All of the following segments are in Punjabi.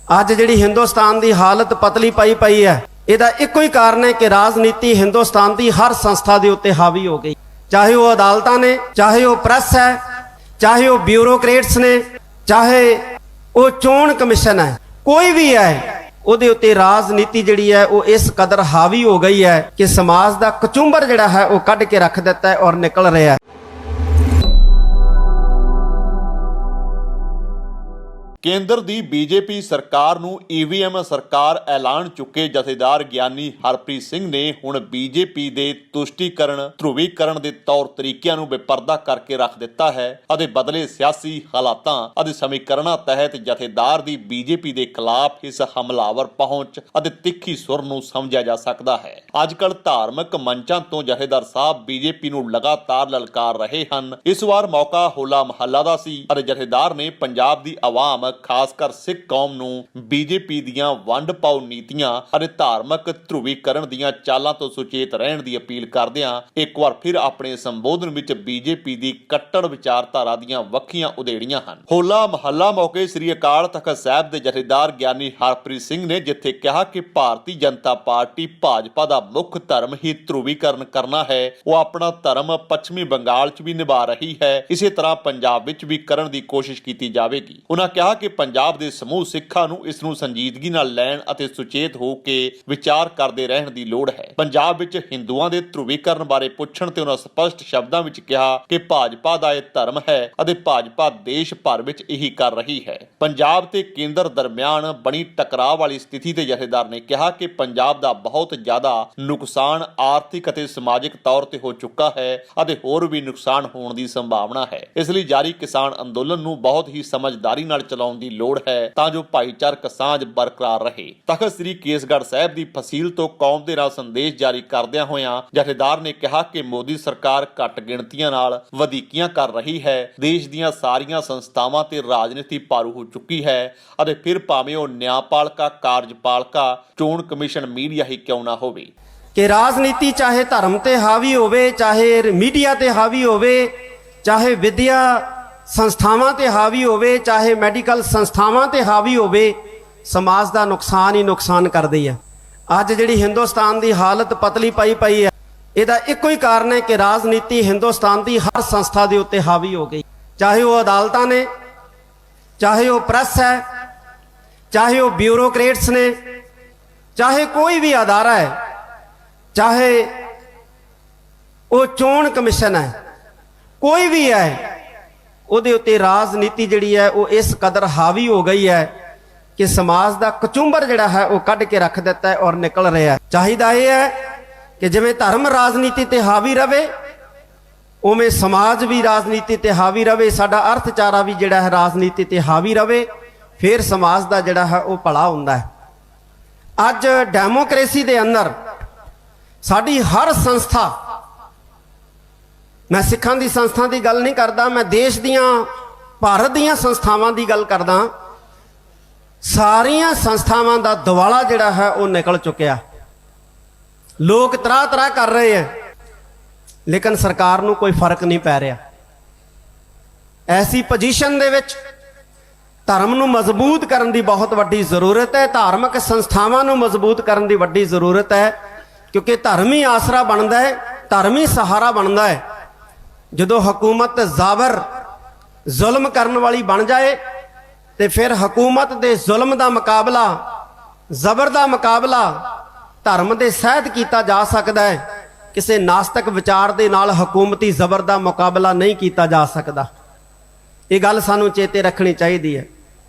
ਅੱਜ ਜਿਹੜੀ ਹਿੰਦੁਸਤਾਨ ਦੀ ਹਾਲਤ ਪਤਲੀ ਪਈ ਹੈ, ਇਹਦਾ ਇੱਕੋ ਹੀ ਕਾਰਨ ਹੈ ਕਿ ਰਾਜਨੀਤੀ ਹਿੰਦੁਸਤਾਨ ਦੀ ਹਰ ਸੰਸਥਾ ਦੇ ਉੱਤੇ ਹਾਵੀ ਹੋ ਗਈ। ਚਾਹੇ ਉਹ ਅਦਾਲਤਾਂ ਨੇ, ਚਾਹੇ ਉਹ ਪ੍ਰੈਸ ਹੈ, ਚਾਹੇ ਉਹ ਬਿਊਰੋਕਰੇਟਸ ਨੇ, ਚਾਹੇ ਉਹ ਚੋਣ ਕਮਿਸ਼ਨ ਹੈ, ਕੋਈ ਵੀ ਹੈ, ਉਹਦੇ ਉੱਤੇ ਰਾਜਨੀਤੀ ਜਿਹੜੀ ਹੈ ਉਹ ਇਸ ਕਦਰ ਹਾਵੀ ਹੋ ਗਈ ਹੈ ਕਿ ਸਮਾਜ ਦਾ ਕਚੁੰਬਰ ਜਿਹੜਾ ਹੈ ਉਹ ਕੱਢ ਕੇ ਰੱਖ ਦਿੱਤਾ ਹੈ ਔਰ ਨਿਕਲ ਰਿਹਾ ਹੈ। ਕੇਂਦਰ ਦੀ ਬੀਜੇਪੀ ਸਰਕਾਰ ਨੂੰ ਈਵੀਐਮ ਸਰਕਾਰ ਐਲਾਨ ਚੁੱਕੇ ਜਥੇਦਾਰ ਗਿਆਨੀ ਹਰਪ੍ਰੀਤ ਸਿੰਘ ਨੇ ਹੁਣ ਬੀਜੇਪੀ ਦੇ ਤੁਸ਼ਟੀਕਰਨ ਧਰੁਵੀਕਰਨ ਦੇ ਤੌਰ ਤਰੀਕਿਆਂ ਨੂੰ ਬੇਪਰਦਾ ਕਰਕੇ ਰੱਖ ਦਿੱਤਾ ਹੈ ਅਤੇ ਬਦਲੇ ਸਿਆਸੀ ਹਾਲਾਤਾਂ ਅਤੇ ਸਮੀਕਰਨਾਂ ਤਹਿਤ ਜਥੇਦਾਰ ਦੀ ਬੀਜੇਪੀ ਦੇ ਖਿਲਾਫ ਇਸ ਹਮਲਾਵਰ ਪਹੁੰਚ ਅਤੇ ਤਿੱਖੀ ਸੁਰ ਨੂੰ ਸਮਝਿਆ ਜਾ ਸਕਦਾ ਹੈ। ਅੱਜਕੱਲ ਧਾਰਮਿਕ ਮੰਚਾਂ ਤੋਂ ਜਥੇਦਾਰ ਸਾਹਿਬ ਬੀਜੇਪੀ ਨੂੰ ਲਗਾਤਾਰ ਲਲਕਾਰ ਰਹੇ ਹਨ। ਇਸ ਵਾਰ ਮੌਕਾ ਹੋਲਾ ਮਹੱਲਾ ਦਾ ਸੀ ਅਤੇ ਜਥੇਦਾਰ ਨੇ ਪੰਜਾਬ ਦੀ ਆਵਾਮ ਖਾਸ ਕਰ ਸਿੱਖ ਕੌਮ ਨੂੰ ਬੀਜੇਪੀ ਦੀਆਂ ਵੰਡ ਪਾਓ ਨੀਤੀਆਂ ਅਤੇ ਧਾਰਮਿਕ ਧਰੁਵੀਕਰਨ ਦੀਆਂ ਚਾਲਾਂ ਤੋਂ ਸੁਚੇਤ ਰਹਿਣ ਦੀ ਅਪੀਲ ਕਰਦਿਆਂ ਇੱਕ ਵਾਰ ਫਿਰ ਆਪਣੇ ਸੰਬੋਧਨ ਵਿੱਚ ਬੀਜੇਪੀ ਦੀ ਕੱਟੜ ਵਿਚਾਰਧਾਰਾ ਦੀਆਂ ਵੱਖੀਆਂ ਉਧੇੜੀਆਂ ਹਨ। ਹੋਲਾ ਮਹੱਲਾ ਮੌਕੇ ਸ੍ਰੀ ਅਕਾਲ ਤਖਤ ਸਾਹਿਬ ਦੇ ਜਥੇਦਾਰ ਗਿਆਨੀ ਹਰਪ੍ਰੀਤ ਸਿੰਘ ਨੇ ਜਿੱਥੇ ਕਿਹਾ ਕਿ ਭਾਰਤੀ ਜਨਤਾ ਪਾਰਟੀ ਭਾਜਪਾ ਦਾ ਮੁੱਖ ਧਰਮ ਹੀ ਧਰੁਵੀਕਰਨ ਕਰਨਾ ਹੈ, ਉਹ ਆਪਣਾ ਧਰਮ ਪੱਛਮੀ ਬੰਗਾਲ 'ਚ ਵੀ ਨਿਭਾ ਰਹੀ ਹੈ, ਇਸੇ ਤਰ੍ਹਾਂ ਪੰਜਾਬ ਵਿੱਚ ਵੀ ਕਰਨ ਦੀ ਕੋਸ਼ਿਸ਼ ਕੀਤੀ ਜਾਵੇਗੀ। ਉਹਨਾਂ ਕਿਹਾ ਕਿ ਪੰਜਾਬ ਦੇ ਸਮੂਹ ਸਿੱਖਾਂ ਨੂੰ ਇਸ ਨੂੰ ਸੰਜੀਦਗੀ ਨਾਲ ਲੈਣ ਅਤੇ ਸੁਚੇਤ ਹੋ ਕੇ ਵਿਚਾਰ ਕਰਦੇ ਰਹਿਣ ਦੀ ਲੋੜ ਹੈ। ਪੰਜਾਬ ਵਿੱਚ ਹਿੰਦੂਆਂ ਦੇ ਧਰੁਵੀਕਰਨ ਬਾਰੇ ਪੁੱਛਣ ਤੇ ਉਹਨਾਂ ਸਪਸ਼ਟ ਸ਼ਬਦਾਂ ਵਿੱਚ ਕਿਹਾ ਕਿ ਭਾਜਪਾ ਦਾ ਇਹ ਧਰਮ ਹੈ ਅਤੇ ਭਾਜਪਾ ਦੇਸ਼ ਭਰ ਵਿੱਚ ਇਹੀ ਕਰ ਰਹੀ ਹੈ। ਪੰਜਾਬ ਤੇ ਕੇਂਦਰ ਦਰਮਿਆਨ ਬਣੀ ਟਕਰਾਅ ਵਾਲੀ ਸਥਿਤੀ ਤੇ ਜਥੇਦਾਰ ਨੇ ਕਿਹਾ ਕਿ ਪੰਜਾਬ ਦਾ ਬਹੁਤ ਜ਼ਿਆਦਾ ਨੁਕਸਾਨ ਆਰਥਿਕ ਅਤੇ ਸਮਾਜਿਕ ਤੌਰ ਤੇ ਹੋ ਚੁੱਕਾ ਹੈ ਅਤੇ ਹੋਰ ਵੀ ਨੁਕਸਾਨ ਹੋਣ ਦੀ ਸੰਭਾਵਨਾ ਹੈ। ਇਸ ਲਈ ਜਾਰੀ ਕਿਸਾਨ ਅੰਦੋਲਨ ਨੂੰ ਬਹੁਤ ਹੀ ਸਮਝਦਾਰੀ ਨਾਲ ਚਲਾਉਣ ਦੀ ਲੋੜ ਹੈ ਤਾਂ ਜੋ ਭਾਈਚਾਰਕ ਸਾਂਝ ਬਰਕਰਾਰ ਰਹੇ। ਤਖਤ ਸ੍ਰੀ ਕੇਸਗੜ੍ਹ ਸਾਹਿਬ ਦੀ ਫਸੀਲ ਤੋਂ ਕੌਮ ਦੇ ਨਾਲ ਸੰਦੇਸ਼ ਜਾਰੀ ਕਰਦਿਆਂ ਹੋਇਆਂ ਜਥੇਦਾਰ ਨੇ ਕਿਹਾ ਕਿ ਮੋਦੀ ਸਰਕਾਰ ਘੱਟ ਗਿਣਤੀਆਂ ਨਾਲ ਵਧੀਕੀਆਂ ਕਰ ਰਹੀ ਹੈ। ਦੇਸ਼ ਦੀਆਂ ਸਾਰੀਆਂ ਸੰਸਥਾਵਾਂ ਤੇ ਰਾਜਨੀਤੀ ਪਾਰੂ ਹੋ ਚੁੱਕੀ ਹੈ ਅਤੇ ਫਿਰ ਭਾਵੇਂ ਉਹ ਨਿਆਂਪਾਲਕਾ, ਕਾਰਜਪਾਲਕਾ, ਚੋਣ ਕਮਿਸ਼ਨ, ਮੀਡੀਆ ਹੀ ਕਿਉਂ ਨਾ ਹੋਵੇ ਕਿ ਰਾਜਨੀਤੀ ਚਾਹੇ ਧਰਮ ਤੇ ਹਾਵੀ ਹੋਵੇ, ਚਾਹੇ ਮੀਡੀਆ ਤੇ ਹਾਵੀ ਹੋਵੇ, ਚਾਹੇ ਵਿਦਿਆ ਸੰਸਥਾਵਾਂ ਤੇ ਹਾਵੀ ਹੋਵੇ, ਚਾਹੇ ਮੈਡੀਕਲ ਸੰਸਥਾਵਾਂ ਤੇ ਹਾਵੀ ਹੋਵੇ, ਸਮਾਜ ਦਾ ਨੁਕਸਾਨ ਹੀ ਨੁਕਸਾਨ ਕਰਦੀ ਹੈ। ਅੱਜ ਜਿਹੜੀ ਹਿੰਦੁਸਤਾਨ ਦੀ ਹਾਲਤ ਪਤਲੀ ਪਈ ਹੈ, ਇਹਦਾ ਇੱਕੋ ਹੀ ਕਾਰਨ ਹੈ ਕਿ ਰਾਜਨੀਤੀ ਹਿੰਦੁਸਤਾਨ ਦੀ ਹਰ ਸੰਸਥਾ ਦੇ ਉੱਤੇ ਹਾਵੀ ਹੋ ਗਈ। ਚਾਹੇ ਉਹ ਅਦਾਲਤਾਂ ਨੇ, ਚਾਹੇ ਉਹ ਪ੍ਰੈਸ ਹੈ, ਚਾਹੇ ਉਹ ਬਿਊਰੋਕਰੇਟਸ ਨੇ, ਚਾਹੇ ਕੋਈ ਵੀ ਅਦਾਰਾ ਹੈ, ਚਾਹੇ ਉਹ ਚੋਣ ਕਮਿਸ਼ਨ ਹੈ, ਕੋਈ ਵੀ ਹੈ, ਉਹਦੇ ਉੱਤੇ ਰਾਜਨੀਤੀ ਜਿਹੜੀ ਹੈ ਉਹ ਇਸ ਕਦਰ ਹਾਵੀ ਹੋ ਗਈ ਹੈ ਕਿ ਸਮਾਜ ਦਾ ਕਚੁੰਬਰ ਜਿਹੜਾ ਹੈ ਉਹ ਕੱਢ ਕੇ ਰੱਖ ਦਿੱਤਾ ਹੈ ਔਰ ਨਿਕਲ ਰਿਹਾ ਹੈ। ਚਾਹੀਦਾ ਇਹ ਹੈ ਕਿ ਜਿਵੇਂ ਧਰਮ ਰਾਜਨੀਤੀ ਤੇ ਹਾਵੀ ਰਵੇ, ਉਵੇਂ ਸਮਾਜ ਵੀ ਰਾਜਨੀਤੀ ਤੇ ਹਾਵੀ ਰਵੇ, ਸਾਡਾ ਅਰਥਚਾਰਾ ਵੀ ਜਿਹੜਾ ਹੈ ਰਾਜਨੀਤੀ ਤੇ ਹਾਵੀ ਰਵੇ, ਫਿਰ ਸਮਾਜ ਦਾ ਜਿਹੜਾ ਹੈ ਉਹ ਭਲਾ ਹੁੰਦਾ ਹੈ। ਅੱਜ ਡੈਮੋਕ੍ਰੇਸੀ ਦੇ ਅੰਦਰ ਸਾਡੀ ਹਰ ਸੰਸਥਾ, ਮੈਂ ਸਿੱਖਾਂ ਦੀ ਸੰਸਥਾ ਦੀ ਗੱਲ ਨਹੀਂ ਕਰਦਾ, ਮੈਂ ਦੇਸ਼ ਦੀਆਂ ਭਾਰਤ ਦੀਆਂ ਸੰਸਥਾਵਾਂ ਦੀ ਗੱਲ ਕਰਦਾ, ਸਾਰੀਆਂ ਸੰਸਥਾਵਾਂ ਦਾ ਦਿਵਾਲਾ ਜਿਹੜਾ ਹੈ ਉਹ ਨਿਕਲ ਚੁੱਕਿਆ। ਲੋਕ ਤਰਾਹ ਕਰ ਰਹੇ ਹੈ ਲੇਕਿਨ ਸਰਕਾਰ ਨੂੰ ਕੋਈ ਫਰਕ ਨਹੀਂ ਪੈ ਰਿਹਾ। ਐਸੀ ਪੋਜੀਸ਼ਨ ਦੇ ਵਿੱਚ ਧਰਮ ਨੂੰ ਮਜ਼ਬੂਤ ਕਰਨ ਦੀ ਬਹੁਤ ਵੱਡੀ ਜ਼ਰੂਰਤ ਹੈ, ਧਾਰਮਿਕ ਸੰਸਥਾਵਾਂ ਨੂੰ ਮਜ਼ਬੂਤ ਕਰਨ ਦੀ ਵੱਡੀ ਜ਼ਰੂਰਤ ਹੈ, ਕਿਉਂਕਿ ਧਰਮ ਹੀ ਆਸਰਾ ਬਣਦਾ ਹੈ, ਧਰਮ ਹੀ ਸਹਾਰਾ ਬਣਦਾ ਹੈ। ਜਦੋਂ ਹਕੂਮਤ ਜ਼ਾਬਰ ਜ਼ੁਲਮ ਕਰਨ ਵਾਲੀ ਬਣ ਜਾਏ ਤੇ ਫਿਰ ਹਕੂਮਤ ਦੇ ਜ਼ੁਲਮ ਦਾ ਮੁਕਾਬਲਾ, ਜ਼ਬਰ ਦਾ ਮੁਕਾਬਲਾ ਧਰਮ ਦੇ ਸਹਿਤ ਕੀਤਾ ਜਾ ਸਕਦਾ ਹੈ। ਕਿਸੇ ਨਾਸਤਕ ਵਿਚਾਰ ਦੇ ਨਾਲ ਹਕੂਮਤੀ ਜ਼ਬਰ ਦਾ ਮੁਕਾਬਲਾ ਨਹੀਂ ਕੀਤਾ ਜਾ ਸਕਦਾ। ਇਹ ਗੱਲ ਸਾਨੂੰ ਚੇਤੇ ਰੱਖਣੀ ਚਾਹੀਦੀ ਹੈ।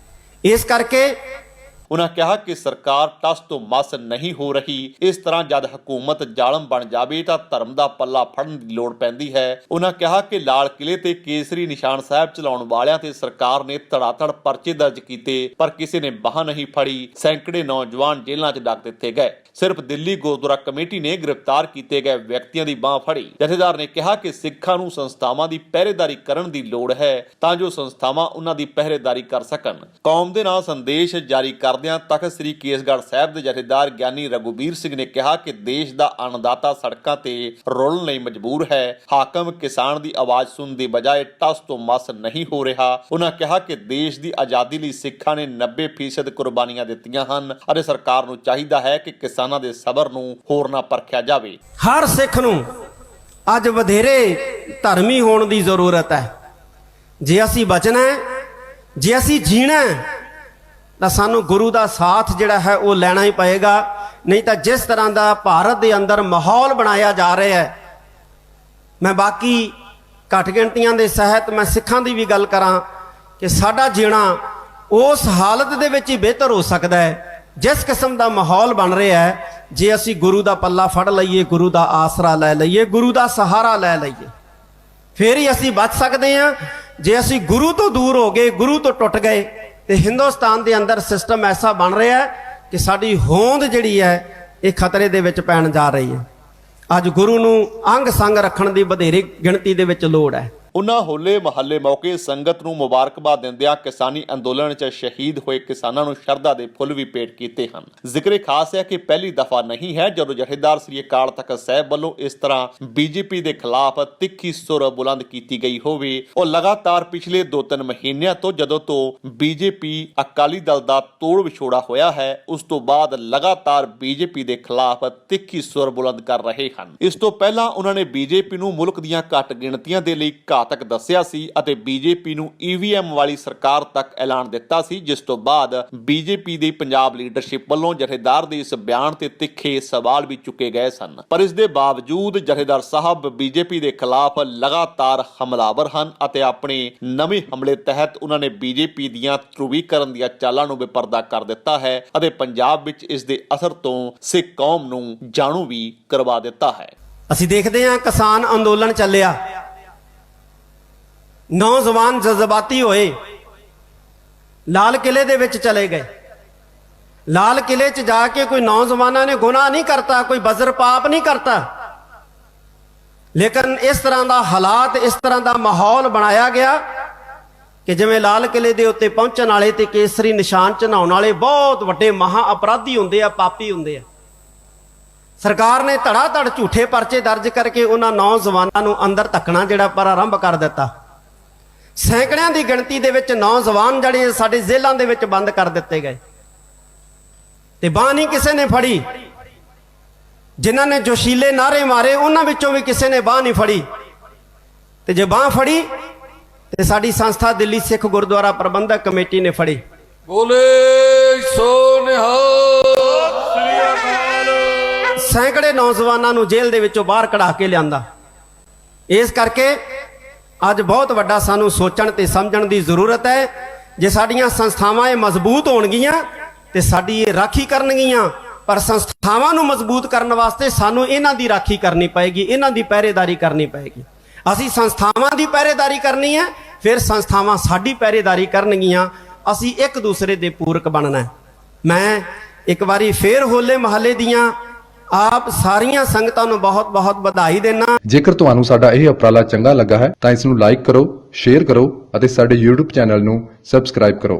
ਇਸ ਕਰਕੇ ਉਹਨਾਂ ਕਿਹਾ ਕਿ ਸਰਕਾਰ ਟਸ ਤੋਂ ਮਸ ਨਹੀਂ ਹੋ ਰਹੀ। ਇਸ ਤਰ੍ਹਾਂ ਜਦ ਹਕੂਮਤ ਜ਼ਾਲਮ ਬਣ ਜਾਵੇ ਤਾਂ ਧਰਮ ਦਾ ਪੱਲਾ ਫੜਨ ਦੀ ਲੋੜ ਪੈਂਦੀ ਹੈ। ਉਹਨਾਂ ਕਿਹਾ ਕਿ ਲਾਲ ਕਿਲੇ ਤੇ ਕੇਸਰੀ ਨਿਸ਼ਾਨ ਸਾਹਿਬ ਚਲਾਉਣ ਵਾਲਿਆਂ ਤੇ ਸਰਕਾਰ ਨੇ ਧੜਾਧੜ ਪਰਚੇ ਦਰਜ ਕੀਤੇ ਪਰ ਕਿਸੇ ਨੇ ਬਾਹ ਨਹੀਂ ਫੜੀ। ਸੈਂਕੜੇ ਨੌਜਵਾਨ ਜੇਲ੍ਹਾਂ 'ਚ ਡੱਕ ਦਿੱਤੇ ਗਏ। ਸਿਰਫ ਦਿੱਲੀ ਗੁਰਦੁਆਰਾ ਕਮੇਟੀ ਨੇ ਗ੍ਰਿਫਤਾਰ ਕੀਤੇ ਗਏ ਵਿਅਕਤੀਆਂ ਦੀ ਬਾਹ ਫੜੀ। ਜਥੇਦਾਰ ਨੇ ਕਿਹਾ ਕਿ ਸਿੱਖਾਂ ਨੂੰ ਸੰਸਥਾਵਾਂ ਦੀ ਪਹਿਰੇਦਾਰੀ ਕਰਨ ਦੀ ਲੋੜ ਹੈ ਤਾਂ ਜੋ ਸੰਸਥਾਵਾਂ ਉਹਨਾਂ ਦੀ ਪਹਿਰੇਦਾਰੀ ਕਰ ਸਕਣ। ਕੌਮ ਦੇ ਨਾਲ ਸੰਦੇਸ਼ ਜਾਰੀ ਕਰ ਕਰਦਿਆਂ ਤਖ਼ਤ ਸ੍ਰੀ ਕੇਸਗੜ੍ਹ ਸਾਹਿਬ ਦੇ ਜਥੇਦਾਰ ਗਿਆਨੀ ਰਘੁਬੀਰ ਸਿੰਘ ਨੇ ਕਿਹਾ ਕਿ ਦੇਸ਼ ਦਾ ਅੰਨਦਾਤਾ ਸੜਕਾਂ ਤੇ ਰੁਲਣ ਲਈ ਮਜਬੂਰ ਹੈ। ਹਾਕਮ ਕਿਸਾਨ ਦੀ ਆਵਾਜ਼ ਸੁਣਨ ਦੀ ਬਜਾਏ ਟਸ ਤੋਂ ਮਸ ਨਹੀਂ ਹੋ ਰਿਹਾ। ਉਹਨਾਂ ਕਿਹਾ ਕਿ ਦੇਸ਼ ਦੀ ਆਜ਼ਾਦੀ ਲਈ ਸਿੱਖਾਂ ਨੇ 90% ਕੁਰਬਾਨੀਆਂ ਦਿੱਤੀਆਂ ਹਨ ਅਤੇ ਸਰਕਾਰ ਨੂੰ ਚਾਹੀਦਾ ਹੈ ਕਿ ਕਿਸਾਨਾਂ ਦੇ ਸਬਰ ਨੂੰ ਹੋਰ ਨਾ ਪਰਖਿਆ ਜਾਵੇ। ਹਰ ਸਿੱਖ ਨੂੰ ਅੱਜ ਵਧੇਰੇ ਧਰਮੀ ਹੋਣ ਦੀ ਜ਼ਰੂਰਤ ਹੈ। ਜੇ ਅਸੀਂ ਬਚਣਾ ਹੈ, ਜੇ ਅਸੀਂ ਜੀਣਾ ਹੈ, ਤਾਂ ਸਾਨੂੰ ਗੁਰੂ ਦਾ ਸਾਥ ਜਿਹੜਾ ਹੈ ਉਹ ਲੈਣਾ ਹੀ ਪਏਗਾ। ਨਹੀਂ ਤਾਂ ਜਿਸ ਤਰ੍ਹਾਂ ਦਾ ਭਾਰਤ ਦੇ ਅੰਦਰ ਮਾਹੌਲ ਬਣਾਇਆ ਜਾ ਰਿਹਾ ਹੈ, ਮੈਂ ਬਾਕੀ ਘੱਟ ਗਿਣਤੀਆਂ ਦੇ ਸਹਿਤ ਮੈਂ ਸਿੱਖਾਂ ਦੀ ਵੀ ਗੱਲ ਕਰਾਂ ਕਿ ਸਾਡਾ ਜੀਣਾ ਉਸ ਹਾਲਤ ਦੇ ਵਿੱਚ ਹੀ ਬਿਹਤਰ ਹੋ ਸਕਦਾ ਹੈ ਜਿਸ ਕਿਸਮ ਦਾ ਮਾਹੌਲ ਬਣ ਰਿਹਾ ਹੈ। ਜੇ ਅਸੀਂ ਗੁਰੂ ਦਾ ਪੱਲਾ ਫੜ ਲਈਏ, ਗੁਰੂ ਦਾ ਆਸਰਾ ਲੈ ਲਈਏ, ਗੁਰੂ ਦਾ ਸਹਾਰਾ ਲੈ ਲਈਏ, ਫੇਰ ਹੀ ਅਸੀਂ ਬਚ ਸਕਦੇ ਹਾਂ। ਜੇ ਅਸੀਂ ਗੁਰੂ ਤੋਂ ਦੂਰ ਹੋ ਗਏ, ਗੁਰੂ ਤੋਂ ਟੁੱਟ ਗਏ, ਤੇ ਹਿੰਦੁਸਤਾਨ ਦੇ ਅੰਦਰ ਸਿਸਟਮ ਐਸਾ ਬਣ ਰਿਹਾ ਹੈ ਕਿ ਸਾਡੀ ਹੋਂਦ ਜਿਹੜੀ ਹੈ ਇਹ ਖਤਰੇ ਦੇ ਵਿੱਚ ਪੈਣ ਜਾ ਰਹੀ ਹੈ। ਅੱਜ ਗੁਰੂ ਨੂੰ ਅੰਗ ਸੰਗ ਰੱਖਣ ਦੀ ਵਧੇਰੇ ਗਿਣਤੀ ਦੇ ਵਿੱਚ ਲੋੜ ਹੈ। ਉਨ੍ਹਾਂ ਹੋਲੇ ਮਹੱਲੇ ਮੌਕੇ ਸੰਗਤ ਨੂੰ ਮੁਬਾਰਕਬਾਦ ਦਿੰਦਿਆਂ ਕਿਸਾਨੀ ਅੰਦੋਲਨ 'ਚ ਸ਼ਹੀਦ ਹੋਏ ਕਿਸਾਨਾਂ ਨੂੰ ਸ਼ਰਧਾ ਦੇ ਫੁੱਲ ਵੀ ਭੇਟ ਕੀਤੇ ਹਨ। ਜ਼ਿਕਰੇ ਖਾਸ ਹੈ ਕਿ ਪਹਿਲੀ ਦਫਾ ਨਹੀਂ ਹੈ ਜਦੋਂ ਜਥੇਦਾਰ ਸ੍ਰੀ ਅਕਾਲ ਤਖ਼ਤ ਸਾਹਿਬ ਵੱਲੋਂ ਇਸ ਤਰ੍ਹਾਂ ਬੀਜੇਪੀ ਦੇ ਖਿਲਾਫ ਤਿੱਖੀ ਸੁਰ ਬੁਲੰਦ ਕੀਤੀ ਗਈ ਹੋਵੇ। ਉਹ ਲਗਾਤਾਰ ਪਿਛਲੇ 2-3 ਮਹੀਨਿਆਂ ਤੋਂ ਜਦੋਂ ਤੋਂ ਬੀਜੇਪੀ ਅਕਾਲੀ ਦਲ ਦਾ ਤੋੜ ਵਿਛੋੜਾ ਹੋਇਆ ਹੈ, ਉਸ ਤੋਂ ਬਾਅਦ ਲਗਾਤਾਰ ਬੀਜੇਪੀ ਦੇ ਖਿਲਾਫ ਤਿੱਖੀ ਸੁਰ ਬੁਲੰਦ ਕਰ ਰਹੇ ਹਨ। ਇਸ ਤੋਂ ਪਹਿਲਾਂ ਉਹਨਾਂ ਨੇ ਬੀਜੇਪੀ ਨੂੰ ਮੁਲਕ ਦੀਆਂ ਘੱਟ ਗਿਣਤੀਆਂ ਦੇ ਲਈ ਘਾਤਕ ਦੱਸਿਆ ਸੀ ਅਤੇ ਬੀਜੇਪੀ ਨੂੰ ਈਵੀਐਮ ਵਾਲੀ ਸਰਕਾਰ ਤੱਕ ਐਲਾਨ ਦਿੱਤਾ ਸੀ, ਜਿਸ ਤੋਂ ਬਾਅਦ ਬੀਜੇਪੀ ਦੀ ਪੰਜਾਬ ਲੀਡਰਸ਼ਿਪ ਵੱਲੋਂ ਜਥੇਦਾਰ ਦੇ ਇਸ ਬਿਆਨ ਤੇ ਤਿੱਖੇ ਸਵਾਲ ਵੀ ਚੁੱਕੇ ਗਏ ਸਨ। ਪਰ ਇਸ ਦੇ ਬਾਵਜੂਦ ਜਥੇਦਾਰ ਸਾਹਿਬ ਬੀਜੇਪੀ ਦੇ ਖਿਲਾਫ ਲਗਾਤਾਰ ਹਮਲਾਵਰ ਹਨ ਅਤੇ ਆਪਣੇ ਨਵੇਂ ਹਮਲੇ ਤਹਿਤ ਉਹਨਾਂ ਨੇ ਬੀਜੇਪੀ ਦੀਆਂ ਧਰੁਵੀਕਰਨ ਦੀਆਂ ਚਾਲਾਂ ਨੂੰ ਬੇਪਰਦਾ ਕਰ ਦਿੱਤਾ ਹੈ ਅਤੇ ਪੰਜਾਬ ਵਿੱਚ ਇਸ ਦੇ ਅਸਰ ਤੋਂ ਸਿੱਖ ਕੌਮ ਨੂੰ ਜਾਣੂ ਵੀ ਕਰਵਾ ਦਿੱਤਾ ਹੈ। ਅਸੀਂ ਦੇਖਦੇ ਹਾਂ ਕਿਸਾਨ ਅੰਦੋਲਨ ਚੱਲਿਆ, ਨੌਜਵਾਨ ਜਜ਼ਬਾਤੀ ਹੋਏ, ਲਾਲ ਕਿਲੇ ਦੇ ਵਿੱਚ ਚਲੇ ਗਏ। ਲਾਲ ਕਿਲੇ 'ਚ ਜਾ ਕੇ ਕੋਈ ਨੌਜਵਾਨਾਂ ਨੇ ਗੁਨਾਹ ਨਹੀਂ ਕਰਤਾ, ਕੋਈ ਬਜ਼ਰ ਪਾਪ ਨਹੀਂ ਕਰਤਾ, ਲੇਕਿਨ ਇਸ ਤਰ੍ਹਾਂ ਦਾ ਹਾਲਾਤ, ਇਸ ਤਰ੍ਹਾਂ ਦਾ ਮਾਹੌਲ ਬਣਾਇਆ ਗਿਆ ਕਿ ਜਿਵੇਂ ਲਾਲ ਕਿਲੇ ਦੇ ਉੱਤੇ ਪਹੁੰਚਣ ਵਾਲੇ ਤੇ ਕੇਸਰੀ ਨਿਸ਼ਾਨ ਚੜਾਉਣ ਵਾਲੇ ਬਹੁਤ ਵੱਡੇ ਮਹਾ ਅਪਰਾਧੀ ਹੁੰਦੇ ਆ, ਪਾਪੀ ਹੁੰਦੇ ਆ। ਸਰਕਾਰ ਨੇ ਧੜਾ ਧੜ ਝੂਠੇ ਪਰਚੇ ਦਰਜ ਕਰਕੇ ਉਹਨਾਂ ਨੌਜਵਾਨਾਂ ਨੂੰ ਅੰਦਰ ਧੱਕਣਾ ਜਿਹੜਾ ਪ੍ਰਾਰੰਭ ਕਰ ਦਿੱਤਾ। ਸੈਂਕੜਿਆਂ ਦੀ ਗਿਣਤੀ ਦੇ ਵਿੱਚ ਨੌਜਵਾਨ ਜਿਹੜੇ ਸਾਡੇ ਜੇਲ੍ਹਾਂ ਦੇ ਵਿੱਚ ਬੰਦ ਕਰ ਦਿੱਤੇ ਗਏ ਤੇ ਬਾਂਹ ਨਹੀਂ ਕਿਸੇ ਨੇ ਫੜੀ। ਜਿਨ੍ਹਾਂ ਨੇ ਜੋਸ਼ੀਲੇ ਨਾਰੇ ਮਾਰੇ ਉਹਨਾਂ ਵਿੱਚੋਂ ਵੀ ਕਿਸੇ ਨੇ ਬਾਂਹ ਨਹੀਂ ਫੜੀ, ਤੇ ਜੇ ਬਾਂਹ ਫੜੀ ਤੇ ਸਾਡੀ ਸੰਸਥਾ ਦਿੱਲੀ ਸਿੱਖ ਗੁਰਦੁਆਰਾ ਪ੍ਰਬੰਧਕ ਕਮੇਟੀ ਨੇ ਫੜੀ। ਬੋਲੇ ਸੋ ਨਿਹਾਲ ਸ੍ਰੀ ਅਕਾਲ। ਸੈਂਕੜੇ ਨੌਜਵਾਨਾਂ ਨੂੰ ਜੇਲ੍ਹ ਦੇ ਵਿੱਚੋਂ ਬਾਹਰ ਕਢਾ ਕੇ ਲਿਆਂਦਾ। ਇਸ ਕਰਕੇ ਅੱਜ ਬਹੁਤ ਵੱਡਾ ਸਾਨੂੰ ਸੋਚਣ ਤੇ ਸਮਝਣ ਦੀ ਜ਼ਰੂਰਤ ਹੈ। ਜੇ ਸਾਡੀਆਂ ਸੰਸਥਾਵਾਂ ਇਹ ਮਜ਼ਬੂਤ ਹੋਣਗੀਆਂ ਤੇ ਸਾਡੀ ਇਹ ਰਾਖੀ ਕਰਨਗੀਆਂ, ਪਰ ਸੰਸਥਾਵਾਂ ਨੂੰ ਮਜ਼ਬੂਤ ਕਰਨ ਵਾਸਤੇ ਸਾਨੂੰ ਇਹਨਾਂ ਦੀ ਰਾਖੀ ਕਰਨੀ ਪਏਗੀ, ਇਹਨਾਂ ਦੀ ਪਹਿਰੇਦਾਰੀ ਕਰਨੀ ਪਏਗੀ। ਅਸੀਂ ਸੰਸਥਾਵਾਂ ਦੀ ਪਹਿਰੇਦਾਰੀ ਕਰਨੀ ਹੈ, ਫਿਰ ਸੰਸਥਾਵਾਂ ਸਾਡੀ ਪਹਿਰੇਦਾਰੀ ਕਰਨਗੀਆਂ। ਅਸੀਂ ਇੱਕ ਦੂਸਰੇ ਦੇ ਪੂਰਕ ਬਣਨਾ ਹੈ। ਮੈਂ ਇੱਕ ਵਾਰੀ ਫੇਰ ਹੋਲੇ ਮਹੱਲੇ ਦੀਆਂ ਆਪ ਸਾਰੀਆਂ ਸੰਗਤਾਂ ਨੂੰ ਬਹੁਤ-ਬਹੁਤ ਵਧਾਈ ਦੇਣਾ। ਜੇਕਰ ਤੁਹਾਨੂੰ ਸਾਡਾ ਇਹ ਉਪਰਾਲਾ ਚੰਗਾ ਲੱਗਾ ਹੈ ਤਾਂ ਇਸ ਨੂੰ ਲਾਈਕ ਕਰੋ, ਸ਼ੇਅਰ ਕਰੋ ਅਤੇ ਸਾਡੇ YouTube ਚੈਨਲ ਨੂੰ ਸਬਸਕ੍ਰਾਈਬ ਕਰੋ।